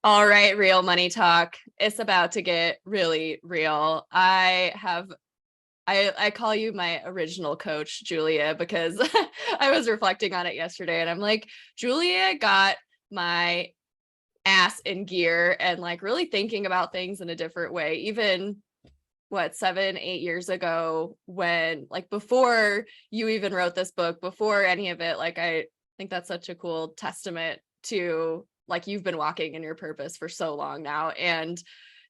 All right, real money talk. It's about to get really real. I call you my original coach, Julia, because I was reflecting on it yesterday and I'm like, Julia got my ass in gear and like really thinking about things in a different way. Even what, 7, 8 years ago, when like before you even wrote this book, before any of it, like I think that's such a cool testament to like you've been walking in your purpose for so long now, and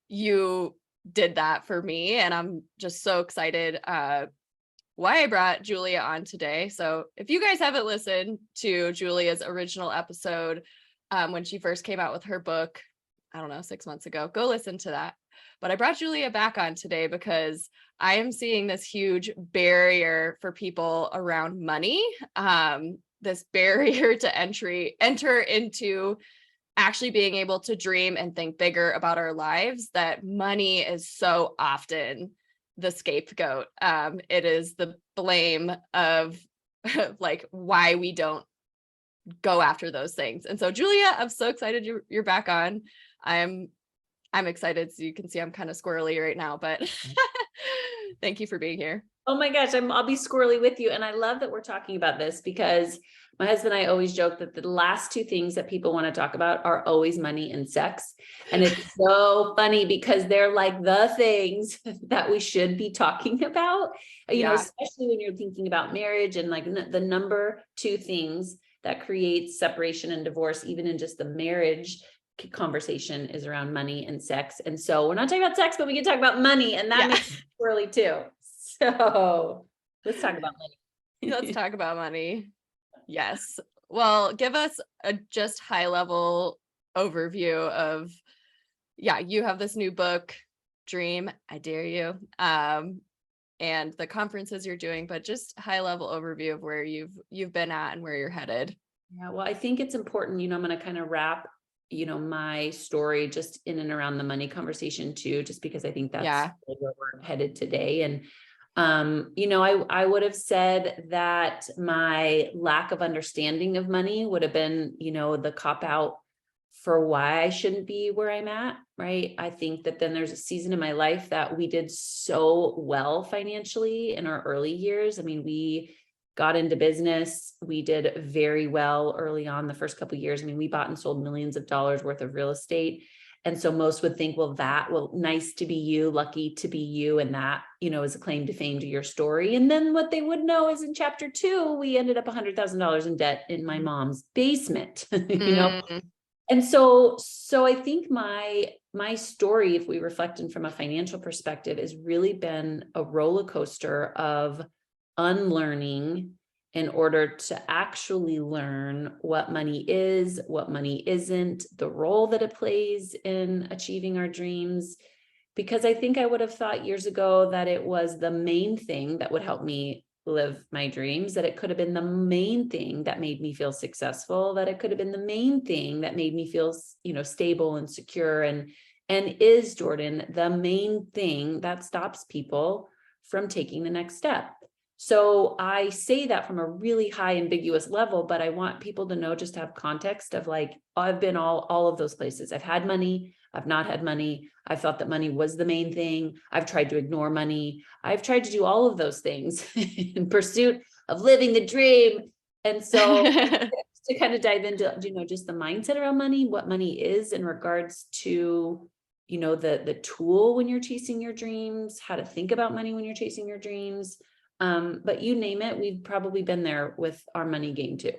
you did that for me, and I'm just so excited why I brought Julia on today. So if you guys haven't listened to Julia's original episode when she first came out with her book, I don't know, 6 months ago, go listen to that. But I brought Julia back on today because I am seeing this huge barrier for people around money, this barrier to enter into actually being able to dream and think bigger about our lives, that money is so often the scapegoat. It is the blame of like why we don't go after those things. And so Julia, I'm so excited you're back on. I'm excited. So you can see I'm kind of squirrely right now, but thank you for being here. Oh my gosh, I'll be squirrely with you. And I love that we're talking about this because my husband and I always joke that the last two things that people want to talk about are always money and sex. And it's so funny because they're like the things that we should be talking about, especially when you're thinking about marriage, and like the number two things that creates separation and divorce, even in just the marriage conversation, is around money and sex. And so we're not talking about sex, but we can talk about money, and that makes it squirrely too. So let's talk about money. Let's talk about money. Yes. Well, give us a just high level overview of, you have this new book, Dream, I Dare You, and the conferences you're doing, but just high level overview of where you've been at and where you're headed. Yeah, well, I think it's important, I'm going to kind of wrap, my story just in and around the money conversation too, just because I think that's where we're headed today. And I would have said that my lack of understanding of money would have been, the cop out for why I shouldn't be where I'm at, right? I think that then there's a season in my life that we did so well financially in our early years. I mean, we got into business. We did very well early on the first couple of years. I mean, we bought and sold millions of dollars worth of real estate. And so most would think, nice to be you, lucky to be you. And that, is a claim to fame to your story. And then what they would know is in chapter 2, we ended up $100,000 in debt in my mom's basement, And so I think my story, if we reflect in from a financial perspective, has really been a roller coaster of unlearning in order to actually learn what money is, what money isn't, the role that it plays in achieving our dreams. Because I think I would have thought years ago that it was the main thing that would help me live my dreams, that it could have been the main thing that made me feel successful, that it could have been the main thing that made me feel, stable and secure, and is, Jordan, the main thing that stops people from taking the next step. So I say that from a really high ambiguous level, but I want people to know, just to have context of like, I've been all of those places. I've had money. I've not had money. I've thought that money was the main thing. I've tried to ignore money. I've tried to do all of those things in pursuit of living the dream. And so to kind of dive into, just the mindset around money, what money is in regards to, the tool when you're chasing your dreams, how to think about money when you're chasing your dreams. But you name it, we've probably been there with our money game too.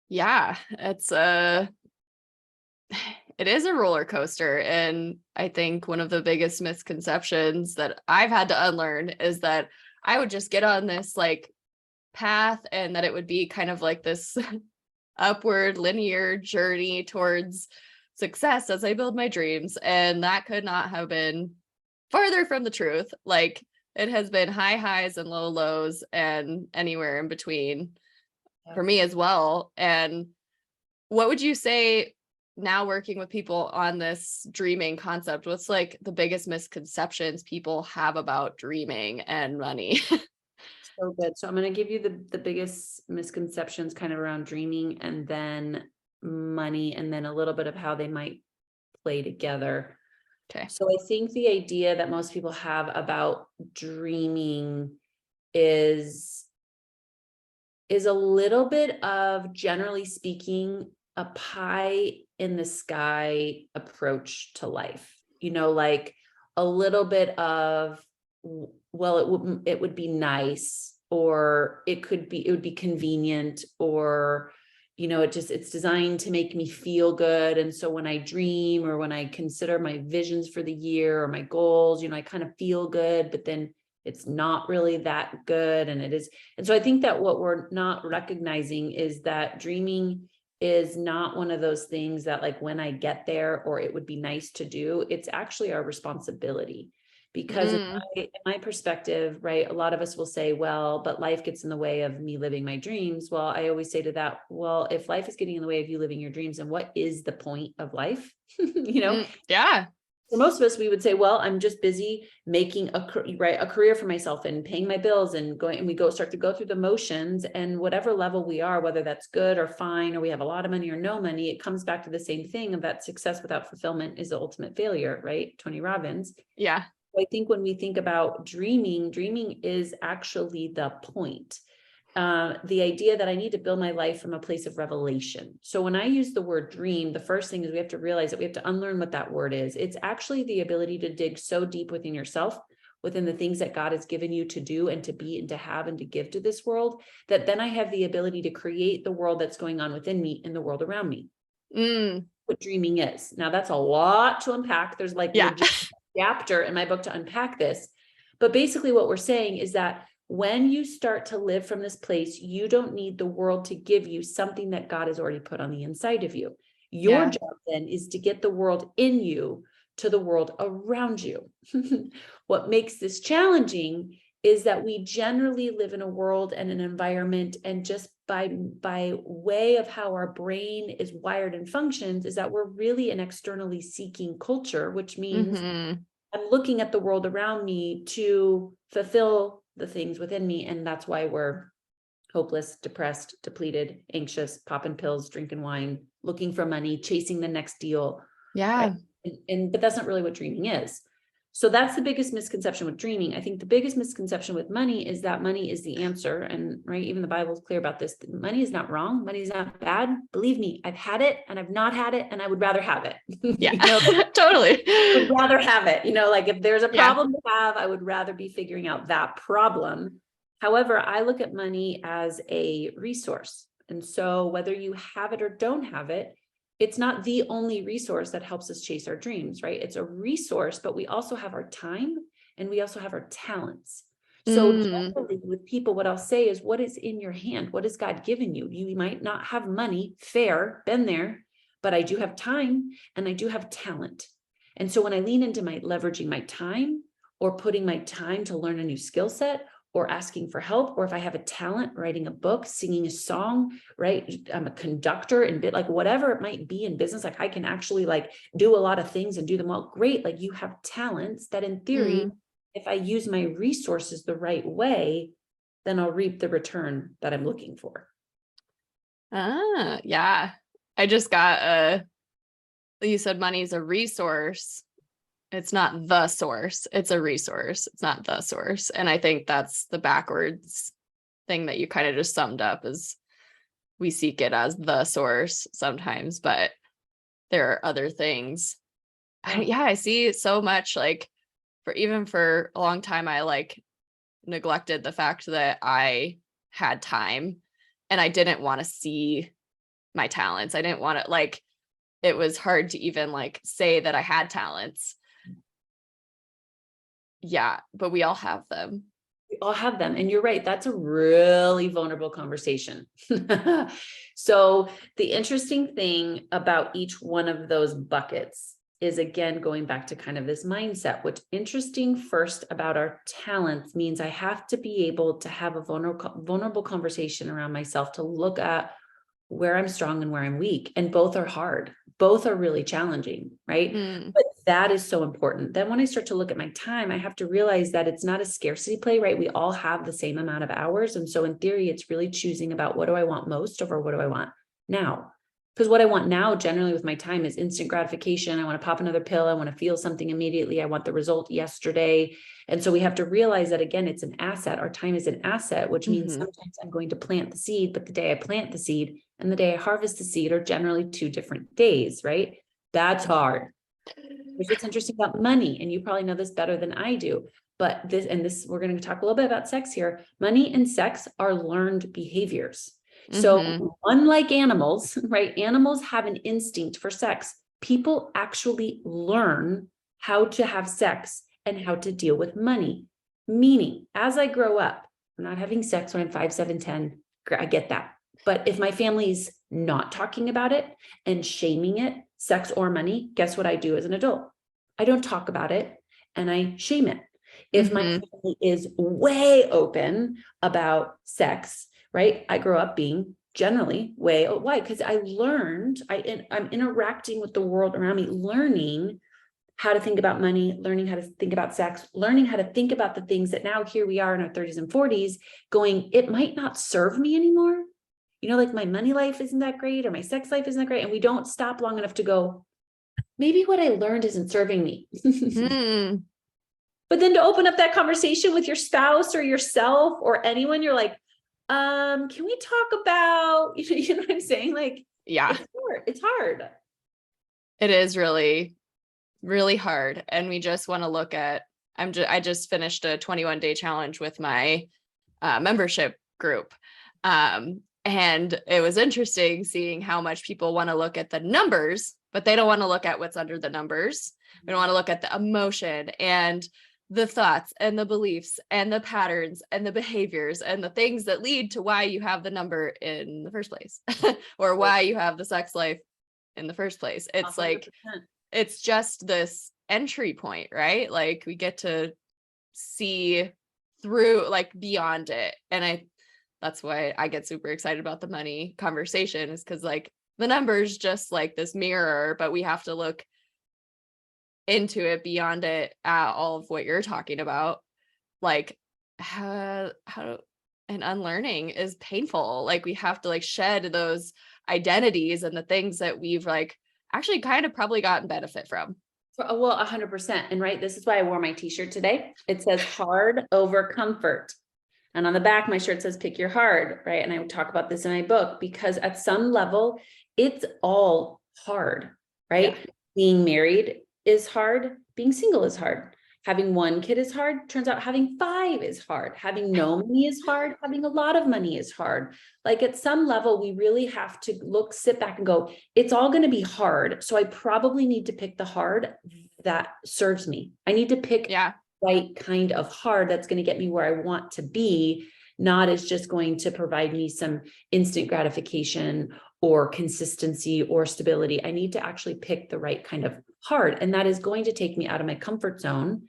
Yeah, it is a roller coaster. And I think one of the biggest misconceptions that I've had to unlearn is that I would just get on this like path and that it would be kind of like this upward linear journey towards success as I build my dreams. And that could not have been farther from the truth. Like, it has been high highs and low lows and anywhere in between for me as well. And what would you say, now working with people on this dreaming concept, what's like the biggest misconceptions people have about dreaming and money? So good. So I'm going to give you the biggest misconceptions kind of around dreaming, and then money, and then a little bit of how they might play together. Okay. So I think the idea that most people have about dreaming is a little bit of, generally speaking, a pie in the sky approach to life. Like a little bit of, well, it would be nice, or it would be convenient, or it's designed to make me feel good. And so when I dream, or when I consider my visions for the year or my goals, I kind of feel good, but then it's not really that good. And it is. And so I think that what we're not recognizing is that dreaming is not one of those things that, like, when I get there, or it would be nice to do, it's actually our responsibility. Because in my perspective, right, a lot of us will say, well, but life gets in the way of me living my dreams. Well, I always say to that, well, if life is getting in the way of you living your dreams, then what is the point of life? Yeah. For most of us, we would say, well, I'm just busy making a career for myself and paying my bills and going, and we start to go through the motions, and whatever level we are, whether that's good or fine, or we have a lot of money or no money, it comes back to the same thing of that success without fulfillment is the ultimate failure, right? Tony Robbins. Yeah. I think when we think about dreaming is actually the point. The idea that I need to build my life from a place of revelation. So when I use the word dream, the first thing is we have to realize that we have to unlearn what that word is. It's actually the ability to dig so deep within yourself, within the things that God has given you to do and to be and to have and to give to this world, that then I have the ability to create the world that's going on within me in the world around me. What dreaming is. Now that's a lot to unpack. There's like a chapter in my book to unpack this. But basically what we're saying is that when you start to live from this place, you don't need the world to give you something that God has already put on the inside of you. Your job then is to get the world in you to the world around you. What makes this challenging is that we generally live in a world and an environment, and just by way of how our brain is wired and functions, is that we're really an externally seeking culture, which means I'm looking at the world around me to fulfill the things within me. And that's why we're hopeless, depressed, depleted, anxious, popping pills, drinking wine, looking for money, chasing the next deal. Yeah. Right? But that's not really what dreaming is. So that's the biggest misconception with dreaming. I think the biggest misconception with money is that money is the answer. And right, even the Bible is clear about this. Money is not wrong. Money is not bad. Believe me, I've had it and I've not had it, and I would rather have it. Yeah, totally. I would rather have it. Like if there's a problem to have, I would rather be figuring out that problem. However, I look at money as a resource. And so whether you have it or don't have it, it's not the only resource that helps us chase our dreams, right? It's a resource, but we also have our time and we also have our talents. So generally with people, what I'll say is, what is in your hand? What has God given you? You might not have money, fair, been there, but I do have time and I do have talent. And so when I lean into my leveraging my time, or putting my time to learn a new skill set, or asking for help, or if I have a talent, writing a book, singing a song, right? I'm a conductor and like whatever it might be in business, like I can actually like do a lot of things and do them well. Great. Like you have talents that in theory, if I use my resources the right way, then I'll reap the return that I'm looking for. Yeah. I just got you said money is a resource. It's not the source. It's a resource. It's not the source. And I think that's the backwards thing that you kind of just summed up, is we seek it as the source sometimes, but there are other things. I see so much, like for a long time, I like neglected the fact that I had time and I didn't want to see my talents. I didn't want to, like, it was hard to even like say that I had talents. Yeah, but we all have them. We all have them. And you're right. That's a really vulnerable conversation. So the interesting thing about each one of those buckets is, again, going back to kind of this mindset. What's interesting first about our talents means I have to be able to have a vulnerable conversation around myself, to look at where I'm strong and where I'm weak. And both are hard. Both are really challenging, right? But that is so important. Then when I start to look at my time, I have to realize that it's not a scarcity play, right? We all have the same amount of hours. And so in theory, it's really choosing about what do I want most over what do I want now. Because what I want now generally with my time is instant gratification. I want to pop another pill. I want to feel something immediately. I want the result yesterday. And so we have to realize that, again, it's an asset. Our time is an asset, which means sometimes I'm going to plant the seed, but the day I plant the seed and the day I harvest the seed are generally 2 different days, right? That's hard. Here's what's interesting about money, and you probably know this better than I do, but this, we're going to talk a little bit about sex here. Money and sex are learned behaviors. So unlike animals, right? Animals have an instinct for sex. People actually learn how to have sex and how to deal with money. Meaning, as I grow up, I'm not having sex when I'm 5, 7, 10. I get that. But if my family's not talking about it and shaming it, sex or money, guess what I do as an adult? I don't talk about it and I shame it. If my family is way open about sex, right? I grew up being generally why? Because I learned, I'm interacting with the world around me, learning how to think about money, learning how to think about sex, learning how to think about the things that now here we are in our 30s and 40s going, it might not serve me anymore. You know, like my money life isn't that great or my sex life isn't that great. And we don't stop long enough to go, maybe what I learned isn't serving me. But then to open up that conversation with your spouse or yourself or anyone, you're like, can we talk about, you know what I'm saying? Like, yeah, it's hard. It is really, really hard. And we just want to look at, I just finished a 21-day challenge with my membership group. And it was interesting seeing how much people want to look at the numbers, but they don't want to look at what's under the numbers. We don't want to look at the emotion and the thoughts and the beliefs and the patterns and the behaviors and the things that lead to why you have the number in the first place or why you have the sex life in the first place. It's 100%. like, it's just this entry point, right? Like we get to see through, like beyond it. And that's why I get super excited about the money conversation, is because like the numbers just like this mirror, but we have to look into it beyond it, all of what you're talking about, like how and unlearning is painful. Like we have to like shed those identities and the things that we've like actually kind of probably gotten benefit from. Well, 100%. And right, this is why I wore my t-shirt today. It says hard over comfort. And on the back, my shirt says pick your hard, right? And I talk about this in my book because at some level, it's all hard, right? Yeah. Being married is hard. Being single is hard. Having 1 kid is hard. Turns out having 5 is hard. Having no money is hard. Having a lot of money is hard. Like at some level, we really have to sit back and go, it's all going to be hard. So I probably need to pick the hard that serves me. I need to pick right kind of hard that's going to get me where I want to be, not as just going to provide me some instant gratification or consistency or stability. I need to actually pick the right kind of hard. And that is going to take me out of my comfort zone.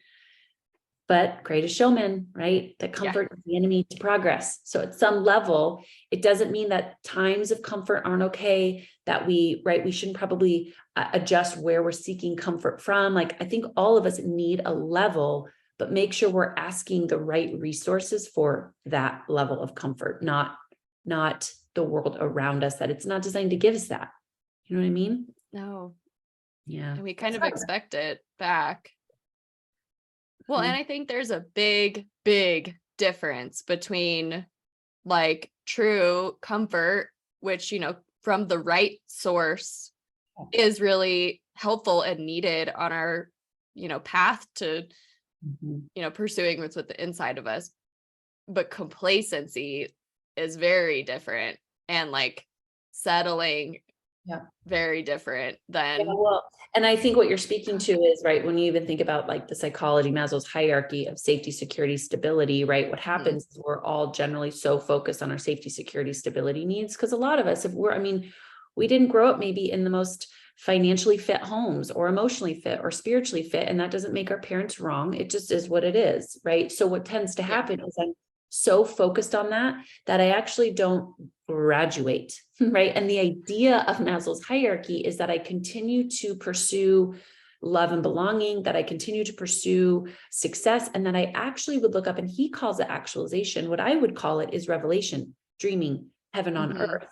But greatest showman, right? That comfort is the enemy to progress. So at some level, it doesn't mean that times of comfort aren't okay, that we shouldn't probably adjust where we're seeking comfort from. Like, I think all of us need a level, but make sure we're asking the right resources for that level of comfort, not the world around us, that it's not designed to give us that. You know what I mean? No. Yeah. And we kind of expect it back. Well, and I think there's a big, big difference between like true comfort, which, you know, from the right source is really helpful and needed on our, you know, path to, you know, pursuing what's with the inside of us. But complacency is very different, and like settling very different than and I think what you're speaking to is right when you even think about like the psychology, Maslow's hierarchy of safety, security, stability, right? What happens is we're all generally so focused on our safety, security, stability needs, because a lot of us, we didn't grow up maybe in the most financially fit homes or emotionally fit or spiritually fit, and that doesn't make our parents wrong. It just is what it is, right? So what tends to happen is I'm so focused on that I actually don't graduate, right? And the idea of Maslow's hierarchy is that I continue to pursue love and belonging, that I continue to pursue success, and that I actually would look up, and he calls it actualization. What I would call it is revelation, dreaming, heaven on earth.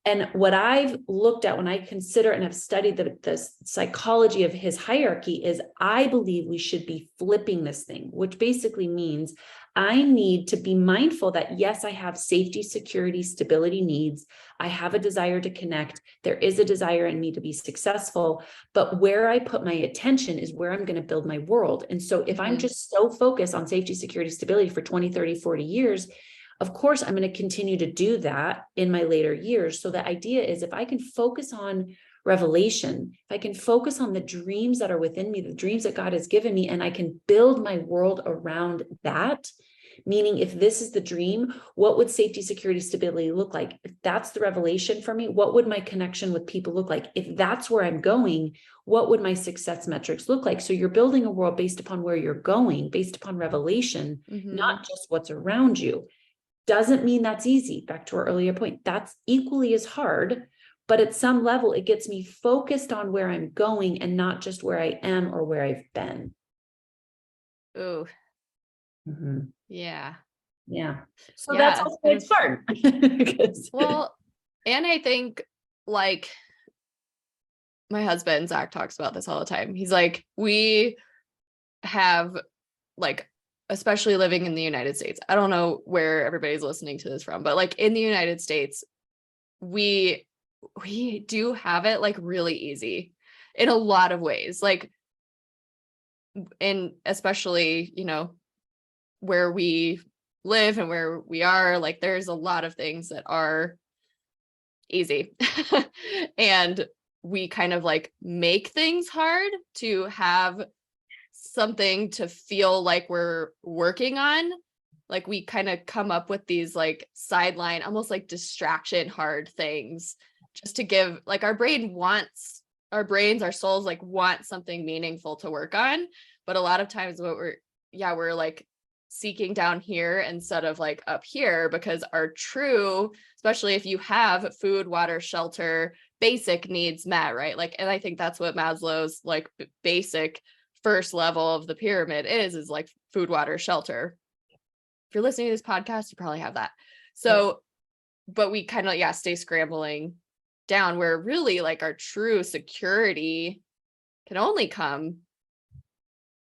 And what I've looked at when I consider and have studied the psychology of his hierarchy is I believe we should be flipping this thing, which basically means I need to be mindful that yes, I have safety, security, stability needs. I have a desire to connect. There is a desire in me to be successful, but where I put my attention is where I'm going to build my world. And so if I'm just so focused on safety, security, stability for 20, 30, 40 years, of course, I'm going to continue to do that in my later years. So the idea is if I can focus on revelation, if I can focus on the dreams that are within me, the dreams that God has given me, and I can build my world around that, meaning if this is the dream, what would safety, security, stability look like? If that's the revelation for me, what would my connection with people look like? If that's where I'm going, what would my success metrics look like? So you're building a world based upon where you're going, based upon revelation, not just what's around you. Doesn't mean that's easy. Back to our earlier point, that's equally as hard, but at some level, it gets me focused on where I'm going and not just where I am or where I've been. Ooh. Yeah. Yeah. So that's also, it's hard. Well, and I think like my husband, Zach, talks about this all the time. He's like, we have like, especially living in the United States. I don't know where everybody's listening to this from, but like in the United States, we do have it like really easy in a lot of ways. Like, and especially, you know, where we live and where we are, like there's a lot of things that are easy. And we kind of like make things hard to have something to feel like we're working on. Like we kind of come up with these like sideline, almost like distraction hard things just to give, like our brains, our souls like want something meaningful to work on. But a lot of times we're like seeking down here instead of like up here, because our true, especially if you have food, water, shelter, basic needs met, right? Like, and I think that's what Maslow's like basic first level of the pyramid is like food, water, shelter. If you're listening to this podcast, you probably have that. So, but we kind of, stay scrambling down, where really like our true security can only come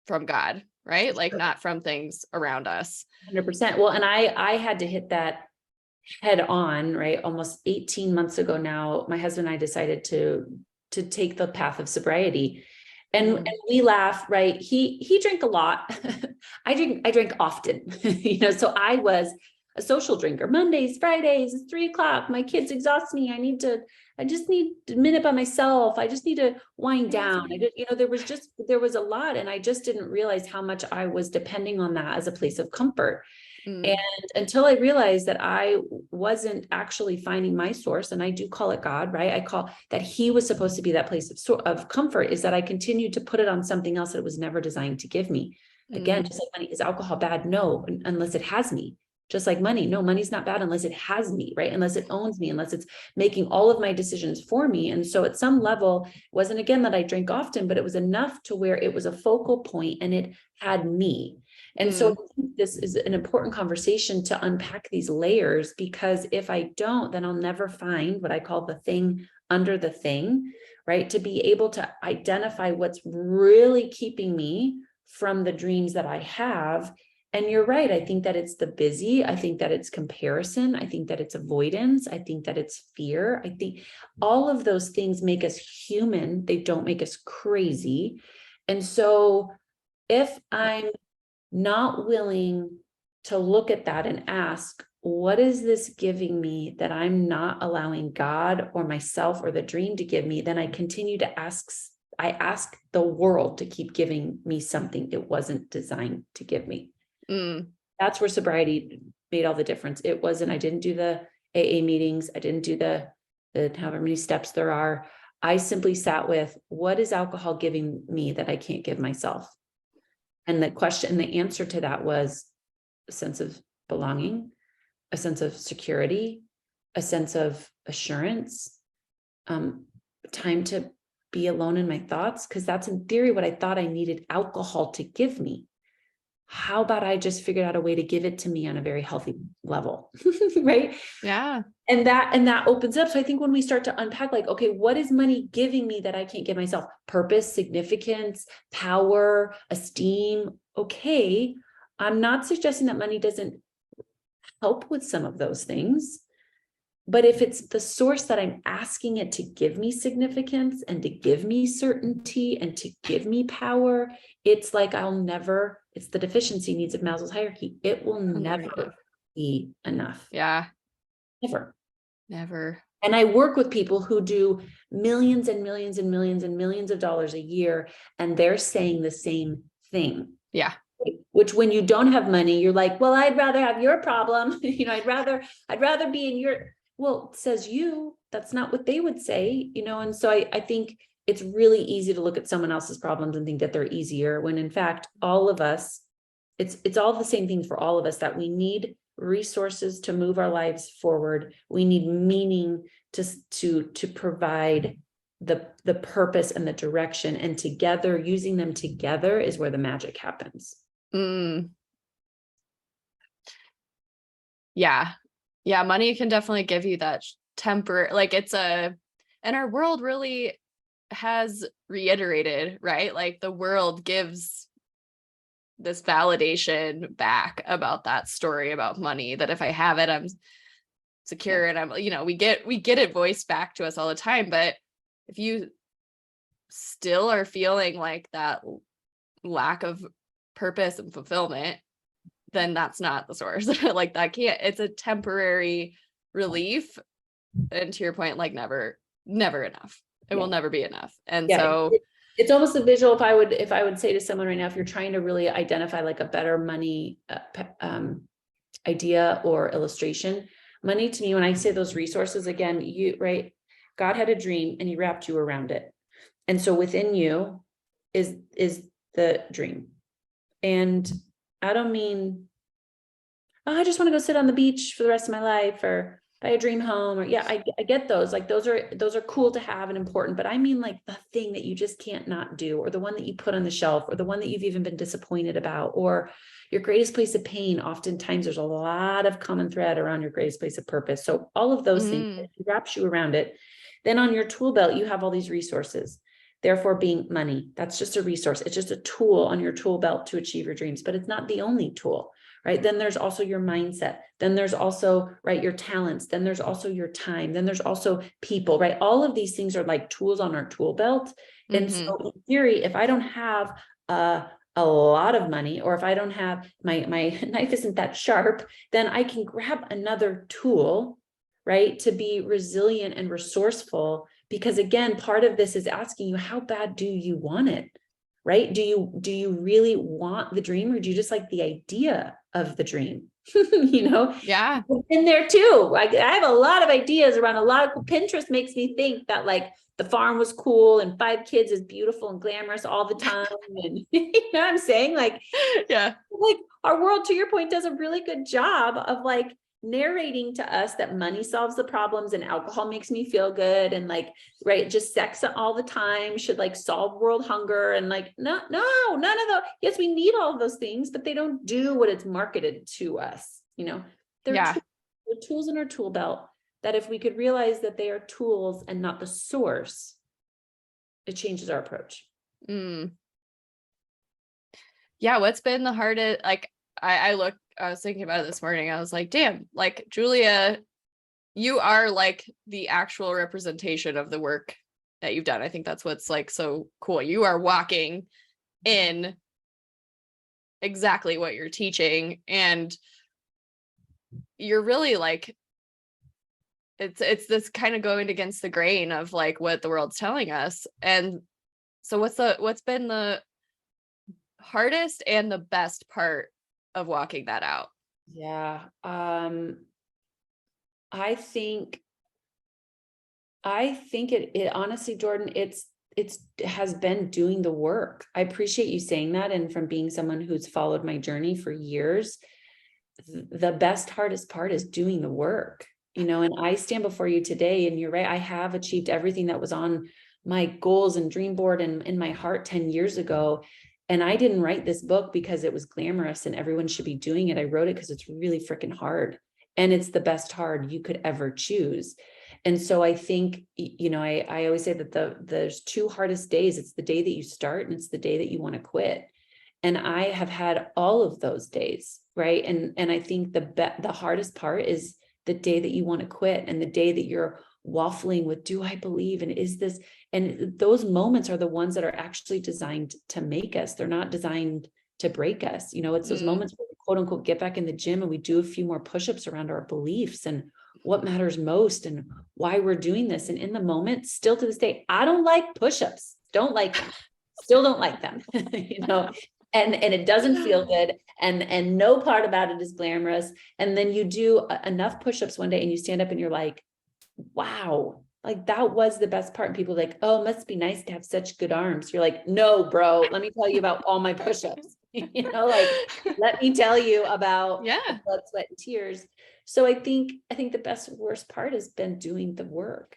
from God, right? Like not from things around us. 100%. Well, and I had to hit that head on, right? Almost 18 months ago now, my husband and I decided to take the path of sobriety. And we laugh, right? He drank a lot. I drank often, so I was a social drinker. Mondays, Fridays, it's 3:00. My kids exhaust me. I just need a minute by myself. I just need to wind down. There was a lot, and I just didn't realize how much I was depending on that as a place of comfort. And until I realized that I wasn't actually finding my source, and I do call it God, right? I call that he was supposed to be that place of comfort, is that I continued to put it on something else that it was never designed to give me. Again, just like money, is alcohol bad? No, unless it has me. Just like money. No, money's not bad unless it has me, right? Unless it owns me, unless it's making all of my decisions for me. And so at some level, it wasn't again that I drank often, but it was enough to where it was a focal point and it had me. And so this is an important conversation to unpack these layers, because if I don't, then I'll never find what I call the thing under the thing, right? To be able to identify what's really keeping me from the dreams that I have. And you're right. I think that it's the busy. I think that it's comparison. I think that it's avoidance. I think that it's fear. I think all of those things make us human. They don't make us crazy. And so if I'm not willing to look at that and ask, what is this giving me that I'm not allowing God or myself or the dream to give me? Then I continue to ask the world to keep giving me something it wasn't designed to give me. That's where sobriety made all the difference. It wasn't, I didn't do the AA meetings. I didn't do the however many steps there are. I simply sat with, what is alcohol giving me that I can't give myself? And the answer to that was a sense of belonging, a sense of security, a sense of assurance, time to be alone in my thoughts, because that's in theory what I thought I needed alcohol to give me. How about I just figured out a way to give it to me on a very healthy level, right? Yeah. And that opens up. So I think when we start to unpack, like, okay, what is money giving me that I can't give myself? Purpose, significance, power, esteem. Okay. I'm not suggesting that money doesn't help with some of those things. But if it's the source that I'm asking it to give me significance and to give me certainty and to give me power, it's like it's the deficiency needs of Maslow's hierarchy. It will never be enough. Yeah. Never. And I work with people who do millions and millions and millions and millions of dollars a year, and they're saying the same thing. Yeah. Which when you don't have money, you're like, well, I'd rather have your problem. I'd rather be in your, well, says you, that's not what they would say, And so I think it's really easy to look at someone else's problems and think that they're easier, when in fact, all of us, it's all the same thing for all of us, that we need resources to move our lives forward. We need meaning to provide the purpose and the direction, and together, using them together is where the magic happens. Yeah. Money can definitely give you that temper. Like and our world really has reiterated, right? Like the world gives this validation back about that story about money, that if I have it, I'm secure. And I'm, we get it voiced back to us all the time. But if you still are feeling like that lack of purpose and fulfillment, then that's not the source. Like that it's a temporary relief. And to your point, like never enough. It will never be enough. And so it's almost a visual. If I would say to someone right now, if you're trying to really identify like a better money idea or illustration, money to me, when I say those resources, again, God had a dream and he wrapped you around it. And so within you is the dream. And I don't mean, I just want to go sit on the beach for the rest of my life, or buy a dream home, or I get those. Like those are cool to have and important, but I mean like the thing that you just can't not do, or the one that you put on the shelf, or the one that you've even been disappointed about, or your greatest place of pain. Oftentimes there's a lot of common thread around your greatest place of purpose. So all of those things, it wraps you around it. Then on your tool belt, you have all these resources. Therefore, being money, that's just a resource. It's just a tool on your tool belt to achieve your dreams, but it's not the only tool, right? Then there's also your mindset. Then there's also, right, your talents. Then there's also your time. Then there's also people, right? All of these things are like tools on our tool belt. And so in theory, if I don't have a lot of money, or if I don't have my knife isn't that sharp, then I can grab another tool, right, to be resilient and resourceful. Because again, part of this is asking you, how bad do you want it, right? Do you really want the dream, or do you just like the idea of the dream? Yeah. In there too. Like I have a lot of ideas around Pinterest makes me think that like the farm was cool and 5 kids is beautiful and glamorous all the time. And you know what I'm saying? Like, yeah, like our world, to your point, does a really good job of like narrating to us that money solves the problems and alcohol makes me feel good, and like, right, just sex all the time should like solve world hunger, and like no, none of those. Yes, we need all of those things, but they don't do what it's marketed to us. They're tools in our tool belt, that if we could realize that they are tools and not the source, it changes our approach. Yeah, what's been the hardest, like I was thinking about it this morning. I was like, damn, like Julia, you are like the actual representation of the work that you've done. I think that's what's like so cool. You are walking in exactly what you're teaching, and you're really like, it's this kind of going against the grain of like what the world's telling us. And so what's been the hardest and the best part of walking that out? Yeah. I think it honestly, Jordan, it has been doing the work. I appreciate you saying that. And from being someone who's followed my journey for years, the best, hardest part is doing the work, and I stand before you today, and you're right. I have achieved everything that was on my goals and dream board and in my heart 10 years ago. And I didn't write this book because it was glamorous and everyone should be doing it. I wrote it because it's really freaking hard. And it's the best hard you could ever choose. And so I think, I always say that there's two hardest days. It's the day that you start and it's the day that you want to quit. And I have had all of those days, right? And I think the hardest part is the day that you want to quit, and the day that you're waffling with, do I believe? And is this, and those moments are the ones that are actually designed to make us. They're not designed to break us. It's those moments where we, quote unquote, get back in the gym and we do a few more push-ups around our beliefs and what matters most and why we're doing this. And in the moment, still to this day, I don't like push-ups, don't like them, still don't like them, and it doesn't feel good. And no part about it is glamorous. And then you do enough push-ups one day and you stand up and you're like, wow, like that was the best part. And people are like, oh, it must be nice to have such good arms. You're like, no, bro, let me tell you about all my push-ups, let me tell you about blood, sweat, and tears. So I think the worst part has been doing the work.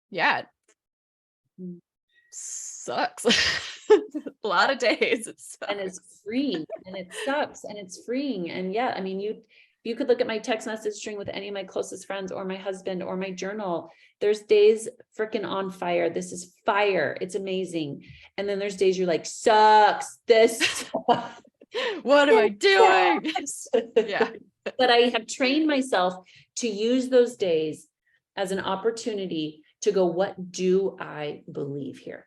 Yeah. Sucks. A lot of days. And it's freeing and it sucks and it's freeing. And yeah, I mean, you could look at my text message string with any of my closest friends or my husband or my journal. There's days freaking on fire. This is fire. It's amazing. And then there's days you're like, sucks. This. What am I doing? Yeah. But I have trained myself to use those days as an opportunity to go, what do I believe here?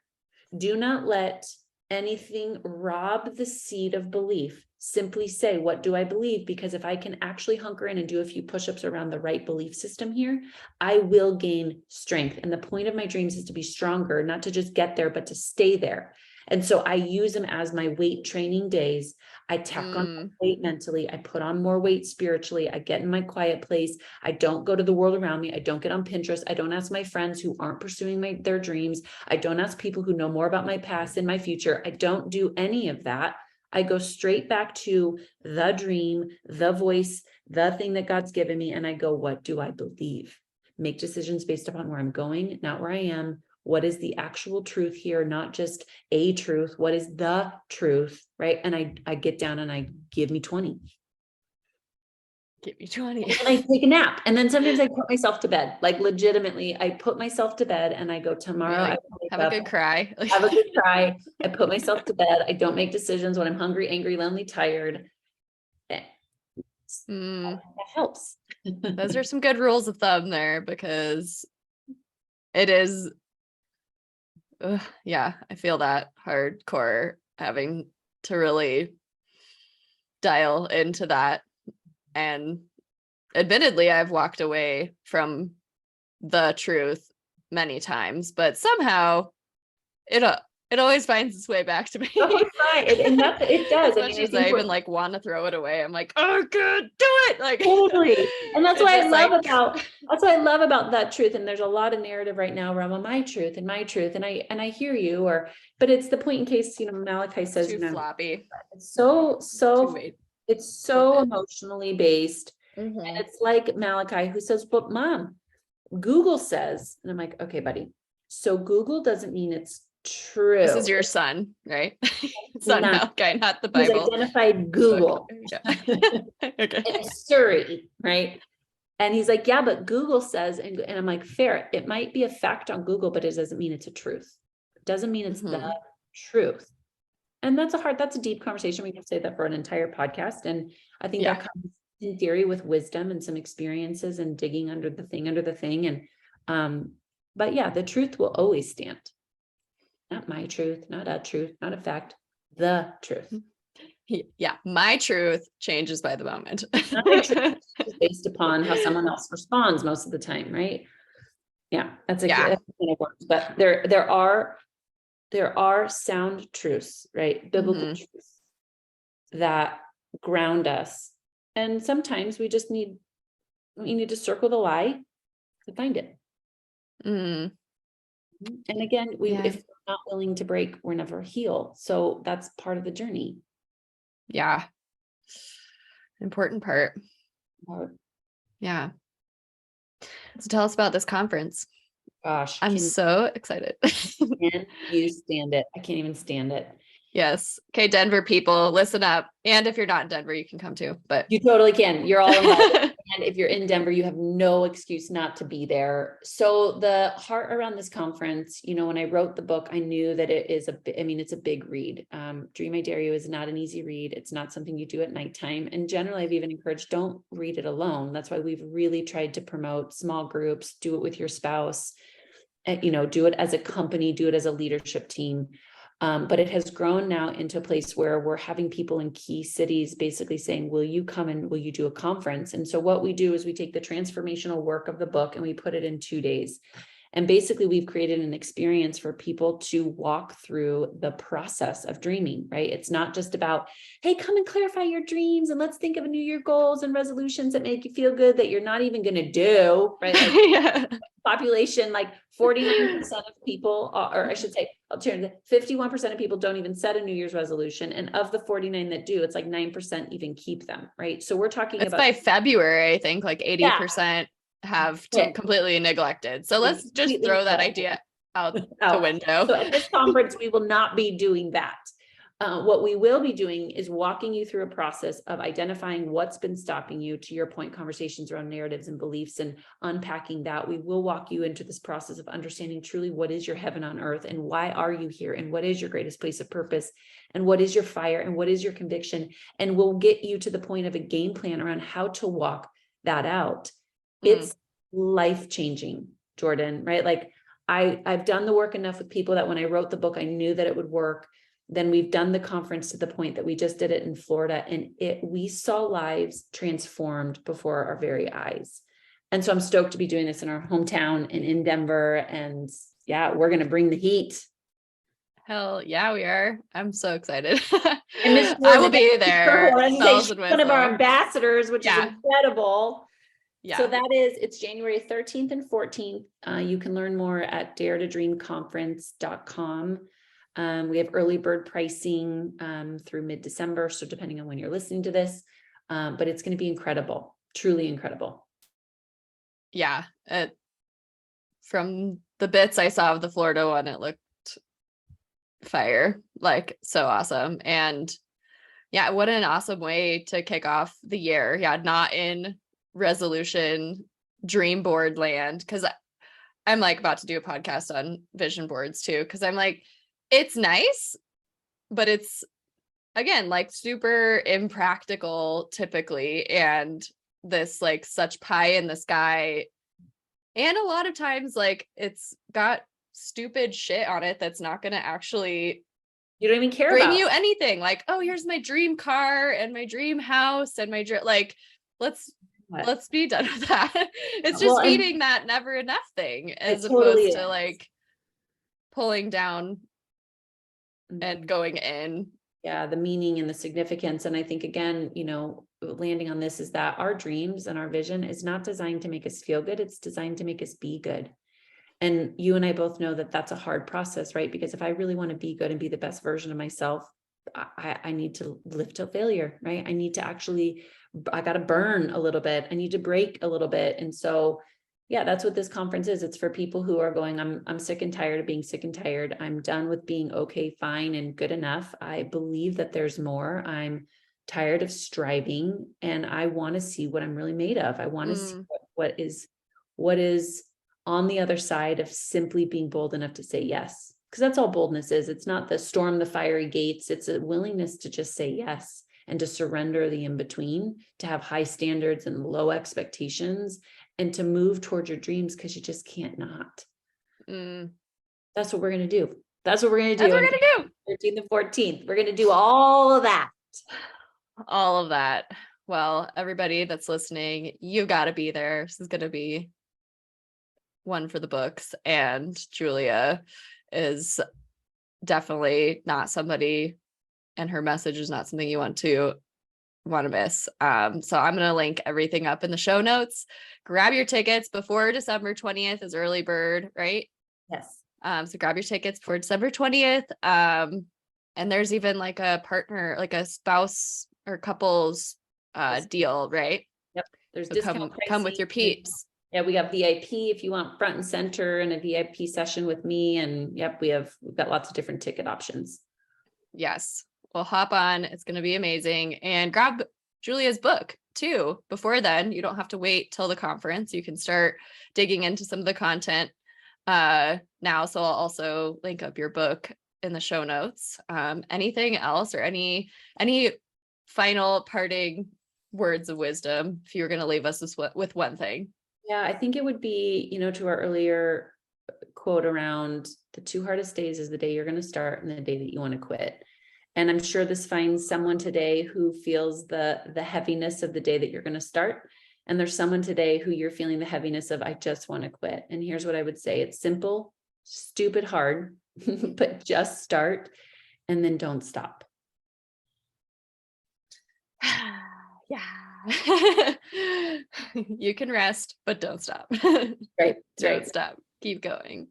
Do not let anything rob the seed of belief. Simply say, what do I believe? Because if I can actually hunker in and do a few push-ups around the right belief system here, I will gain strength. And the point of my dreams is to be stronger, not to just get there, but to stay there. And so I use them as my weight training days. I tack on weight mentally. I put on more weight spiritually. I get in my quiet place. I don't go to the world around me. I don't get on Pinterest. I don't ask my friends who aren't pursuing their dreams. I don't ask people who know more about my past and my future. I don't do any of that. I go straight back to the dream, the voice, the thing that God's given me. And I go, what do I believe? Make decisions based upon where I'm going, not where I am. What is the actual truth here? Not just a truth. What is the truth? Right. And I get down and I give me 20. Give me 20. And I take a nap. And then sometimes I put myself to bed. Like legitimately, I put myself to bed and I go, tomorrow, like, have a good cry. Have a good cry. I put myself to bed. I don't make decisions when I'm hungry, angry, lonely, tired. That helps. Those are some good rules of thumb there, because it is, I feel that hardcore having to really dial into that. And admittedly, I've walked away from the truth many times, but somehow it always finds its way back to me. Oh, right. It does. As much as I even like want to throw it away, I'm like, oh, good, do it. Like totally. And that's what I love about that truth. And there's a lot of narrative right now around my truth. And I hear you. But it's the point in case, Malachi says, too floppy. It's so it's so emotionally based. And it's like Malachi who says, but Mom, Google says, and I'm like, okay, buddy. So Google doesn't mean it's true. This is your son, right? Son Malachi, not the Bible. He's identified Google. Okay. In Surrey, right? And he's like, yeah, but Google says, and I'm like, fair. It might be a fact on Google, but it doesn't mean it's a truth. It doesn't mean it's the truth. And that's a deep conversation. We can say that for an entire podcast. And I think that comes in theory with wisdom and some experiences and digging under the thing. And, but yeah, the truth will always stand. Not my truth, not a truth, not a fact, the truth. Yeah. My truth changes by the moment. Based upon how someone else responds most of the time. Right. Yeah. That's it works. But there are sound truths, right? Biblical truths that ground us. And sometimes we need to circle the lie to find it. And again, if we're not willing to break, we're never heal. So that's part of the journey. Yeah. Important part. Yeah. So tell us about this conference. Gosh, I'm so excited. Can you stand it? I can't even stand it. Yes. Okay, Denver people, listen up. And if you're not in Denver, you can come too, but you totally can. You're all invited. And if you're in Denver, you have no excuse not to be there. So the heart around this conference, when I wrote the book, I knew that it is it's a big read. Dream I Dare You is not an easy read. It's not something you do at nighttime. And generally, I've even encouraged, don't read it alone. That's why we've really tried to promote small groups, do it with your spouse, and, do it as a company, do it as a leadership team. But it has grown now into a place where we're having people in key cities basically saying, will you come and will you do a conference? And so what we do is we take the transformational work of the book and we put it in 2 days. And basically we've created an experience for people to walk through the process of dreaming, right? It's not just about, hey, come and clarify your dreams and let's think of New Year goals and resolutions that make you feel good that you're not even going to do, right? Like yeah. Population, like 49% of people, or I should say, 51% of people don't even set a New Year's resolution. And of the 49 that do, it's like 9% even keep them, right? So we're talking it's about by February, I think like 80% have completely neglected. So let's just throw that idea out the window. So at this conference, we will not be doing that. What we will be doing is walking you through a process of identifying what's been stopping you, to your point, conversations around narratives and beliefs, and unpacking that. We will walk you into this process of understanding truly what is your heaven on earth and why are you here and what is your greatest place of purpose and what is your fire and what is your conviction. And we'll get you to the point of a game plan around how to walk that out. It's life-changing, Jordan, right? Like I've done the work enough with people that when I wrote the book, I knew that it would work. Then we've done the conference to the point that we just did it in Florida, and we saw lives transformed before our very eyes. And so I'm stoked to be doing this in our hometown and in Denver. And yeah, we're going to bring the heat. Hell yeah, we are. I'm so excited. And I will be there. One of our ambassadors, which is incredible. Yeah. So it's January 13th and 14th. You can learn more at daretodreamconference.com. We have early bird pricing through mid-December. So depending on when you're listening to this, but it's going to be incredible, truly incredible. Yeah. From the bits I saw of the Florida one, it looked fire, like so awesome. And yeah, what an awesome way to kick off the year. Yeah. Not in resolution dream board land. Cause I'm like about to do a podcast on vision boards too. Cause I'm like, it's nice, but it's again, like super impractical typically. And this like such pie in the sky. And a lot of times like it's got stupid shit on it that's not going to actually you don't even care bring about you anything. Like, oh, here's my dream car and my dream house and my dream, like, let's be done with that. It's just feeding that never enough thing as opposed to like pulling down and going in. Yeah, the meaning and the significance. And I think, again, landing on this is that our dreams and our vision is not designed to make us feel good. It's designed to make us be good. And you and I both know that that's a hard process, right? Because if I really want to be good and be the best version of myself, I need to live till failure, right? I need to I got to burn a little bit. I need to break a little bit. And so, yeah, that's what this conference is. It's for people who are going, I'm sick and tired of being sick and tired. I'm done with being okay, fine, and good enough. I believe that there's more. I'm tired of striving and I want to see what I'm really made of. I want to see what is on the other side of simply being bold enough to say yes. Because that's all boldness is. It's not the storm the fiery gates. It's a willingness to just say yes and to surrender the in-between, to have high standards and low expectations, and to move towards your dreams because you just can't not. That's what we're going to do. That's what we're going to do. 13th and 14th. We're going to do all of that. All of that. Well, everybody that's listening, you got to be there. This is going to be one for the books. And Julia is definitely not somebody, and her message is not something you want to miss. So I'm going to link everything up in the show notes. Grab your tickets before December 20th is early bird, right? Yes. So grab your tickets for December 20th. And there's even like a partner, like a spouse or couples deal, right? Yep. There's so come with your peeps. Yeah, we got VIP if you want front and center and a VIP session with me. And yep, we've got lots of different ticket options. Yes. Well, hop on. It's going to be amazing. And grab Julia's book too. Before then, you don't have to wait till the conference. You can start digging into some of the content now. So I'll also link up your book in the show notes. Anything else or any final parting words of wisdom if you were going to leave us with one thing? Yeah, I think it would be, to our earlier quote around the 2 hardest days is the day you're going to start and the day that you want to quit. And I'm sure this finds someone today who feels the heaviness of the day that you're going to start. And there's someone today who you're feeling the heaviness of, I just want to quit. And here's what I would say. It's simple, stupid hard, but just start and then don't stop. Yeah. You can rest, but don't stop. Right. Don't stop. Keep going.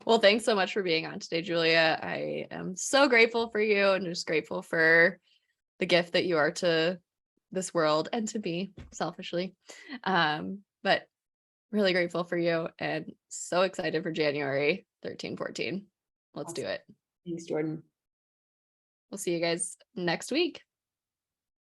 Well, thanks so much for being on today, Julia. I am so grateful for you and just grateful for the gift that you are to this world and to me selfishly. But really grateful for you and so excited for January 13-14. Let's do it. Thanks, Jordan. We'll see you guys next week.